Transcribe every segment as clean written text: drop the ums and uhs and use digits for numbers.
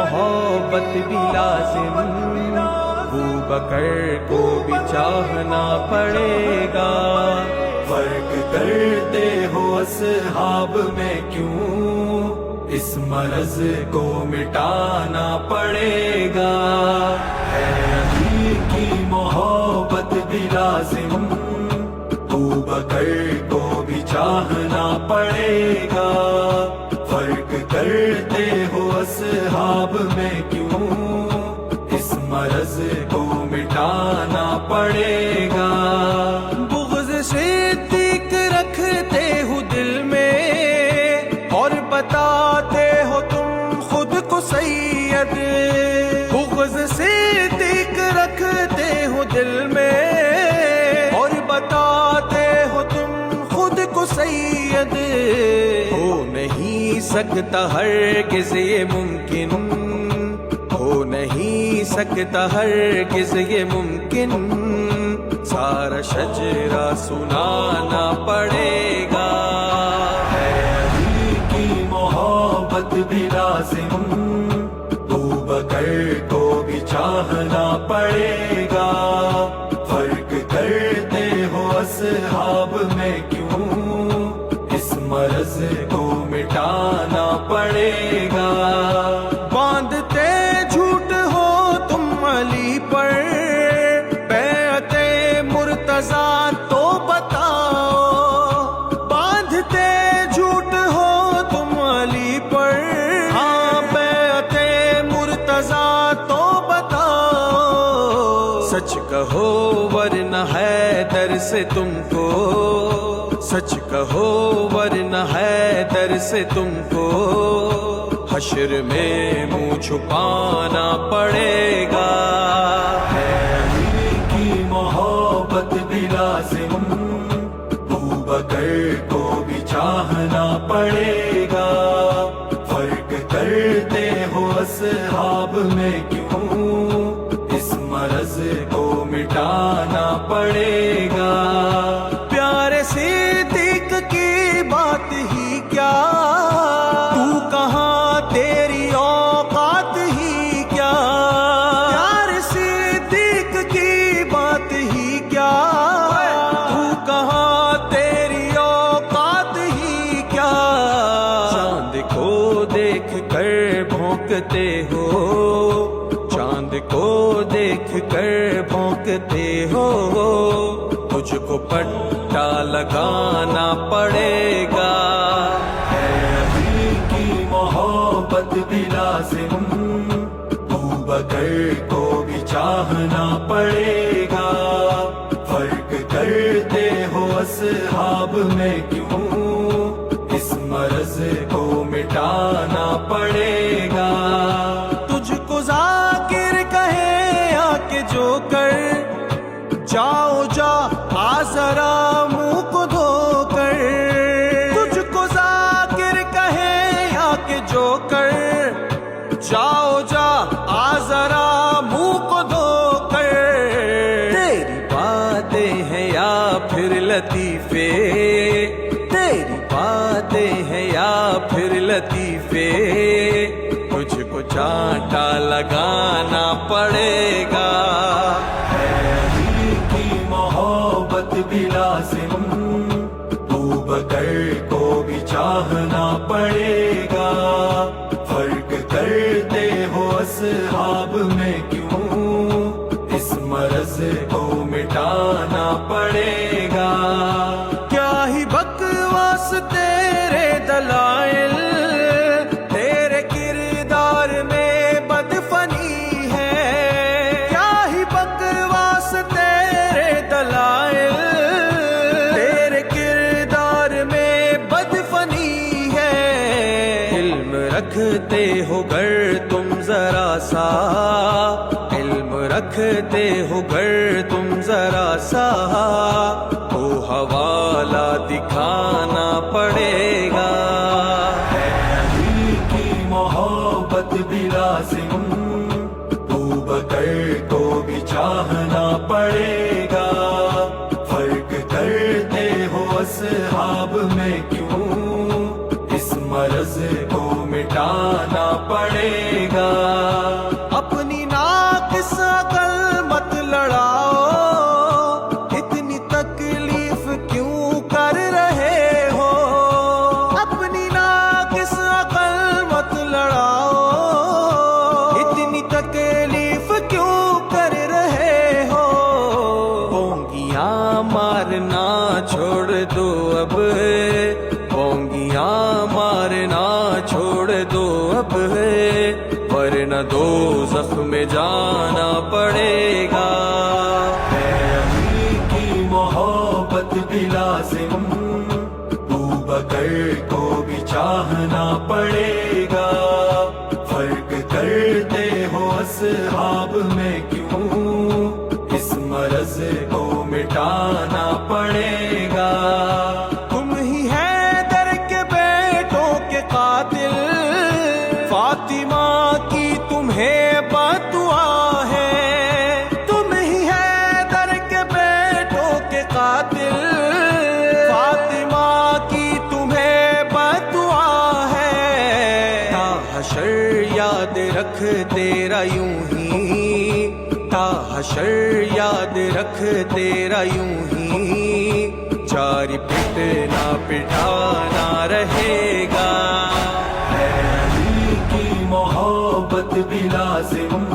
محبت بھی لازم، ابوبکر کو بھی چاہنا پڑے گا۔ فرق کرتے ہو اصحاب میں کیوں، اس مرض کو مٹانا پڑے گا۔ ہے علی کی محبت بھی لازم، ابوبکر کو بھی چاہنا پڑے گا۔ فرق کرتے ہو اصحاب میں کیوں، اس مرض کو مٹانا پڑے گا۔ بغض صدیق رکھتے ہو دل میں، اور بتاتے ہو تم خود کو سید۔ بغض صدیق رکھتے ہو دل میں، اور بتاتے ہو تم خود کو سید۔ ہو نہیں سکتا ہرگز یہ ممکن، ہو نہیں سکتا ہرگز یہ ممکن، سارا شجرہ سنانا پڑے گا۔ ہے علی کی محبت بھی لازم، ابوبکر کو بھی چاہنا پڑے گا۔ فرق کرتے ہو اصحاب میں کیوں، اس مرض کو مٹانا پڑے گا۔ باندھتے جھوٹ ہو تم علی پر، بیعت مرتضیٰ تو بتاؤ۔ باندھتے جھوٹ ہو تم علی پر، ہاں بیعت مرتضیٰ تو بتاؤ۔ سچ کہو ورنہ حیدر سے تم کو، سچ کہو ورنہ حیدر سے تم کو، حشر میں منہ چھپانا پڑے گا۔ ہے علی کی محبت بھی لازم، ابوبکر کو بھی چاہنا پڑے گا۔ فرق کرتے ہو اصحاب میں کیوں، اس مرض کو مٹانا پڑے گا۔ پیارے صدیق کی بات ہی کیا، تو کہاں تیری اوقات ہی کیا۔ پیارے صدیق کی بات ہی کیا، تو کہاں تیری اوقات ہی کیا۔ چاند کو دیکھ کر بھونکتے ہو، چاند کو دیکھ کر بھونکتے ہو، تجھ کو پٹا لگانا پڑے گا۔ ہے علی کی محبت بھی لازم، ابوبکر کو بھی چاہنا پڑے گا۔ فرق کرتے ہو اصحاب میں کیوں، اس مرض کو مٹانا پڑے گا۔ تجھ کو ذاکر کہے آ کے جو کر، جاؤ جا آ ذرا منہ کو دھو کر۔ تجھ کو ذاکر کہے آ کے جو کر، جاؤ جا آ ذرا منہ کو دھو کر۔ تیری باتیں ہیں یا پھر لطیفے، تیری باتیں ہیں یا پھر لطیفے، تجھ کو چانٹا لگانا پڑے گا۔ ہے علی کی محبت بھی لازم، ابوبکر کو بھی چاہنا پڑے گا۔ فرق کرتے ہو اصحاب میں کیوں، اس مرض کو مٹانا پڑے گا۔ کیا ہی بکواس تیرے دلائل، تیرے کردار میں بدفنی ہے۔ کیا ہی بکواس تیرے دلائل، تیرے کردار میں بدفنی ہے۔ علم رکھتے ہو گر تم ذرا سا، علم رکھتے ہو گر تم ذرا سا، تو حوالہ دکھانا پڑے گا۔ ہے علی کی محبت بھی لازم، ابوبکر کو بھی چاہنا پڑے گا۔ فرق کرتے ہو اصحاب میں کیوں، اس مرض کو مٹانا پڑے گا۔ ورنہ دوزخ میں جانا پڑے گا. ہے علی کی محبت بھی لازم، بکر کو بھی چاہنا پڑے گا. فرق کرتے ہو اصحاب میں کیوں، اس مرض کو مٹانا پڑے گا. تم ہی حیدر کے بیٹوں کے قاتل، فاطمہ کی تمہیں بددعا ہے. تم ہی حیدر کے بیٹوں کے قاتل، فاطمہ کی تمہیں بددعا ہے. تا حشر یاد رکھ تیرا یوں ہی، تا حشر یاد رکھ تیرا یوں ہی، جاری پٹنا پٹانا رہے گا. ہے علی کی محبت بھی لازم،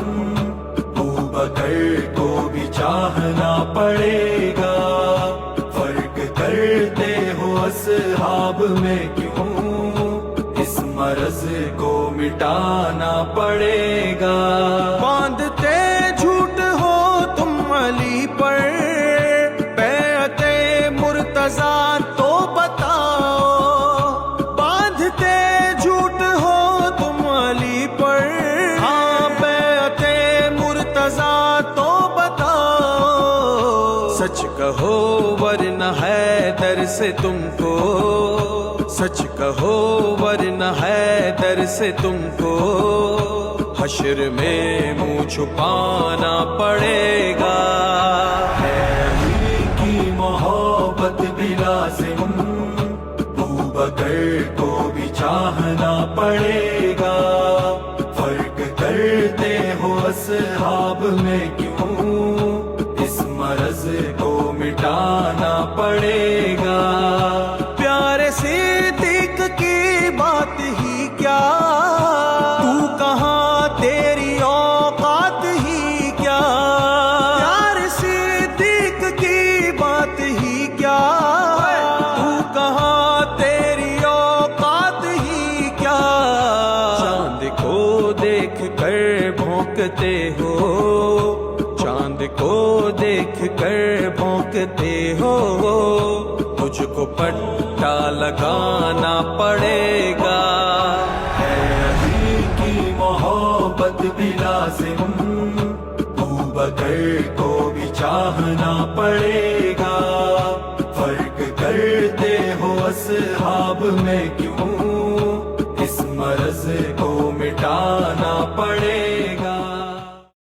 بکر کو بھی چاہنا پڑے گا. فرق کرتے ہو اصحاب میں کیوں، اس مرض کو مٹانا پڑے گا. باندھتے جھوٹ ہو تم علی پر، بیعت مرتضیٰ تو بتاؤ. باندھتے جھوٹ ہو تم علی پر، ہاں بیعت مرتضیٰ تو بتاؤ. سچ کہو ورنہ حیدر سے تم کو، سچ کہو ورنہ حیدر سے تم کو حشر میں منہ چھپانا پڑے گا. ہے علی کی محبت بھی لازم، بکر کو بھی چاہنا پڑے گا. فرق کرتے ہو اصحاب میں کیوں، اس مرض کو مٹانا پڑے گا. پیارے صدیق کی بات ہی کیا، تو کہاں تیری اوقات ہی کیا. پیارے صدیق کی بات ہی کیا، تو کہاں تیری اوقات ہی کیا. چاند کو دیکھ کر بھونکتے ہو، چاند کو دیکھ کر بھونکتے ہو، تجھ کو پٹا لگانا پڑے گا. ہے علی کی محبت بھی لازم، بکر کو بھی چاہنا پڑے گا. فرق کرتے ہو اصحاب میں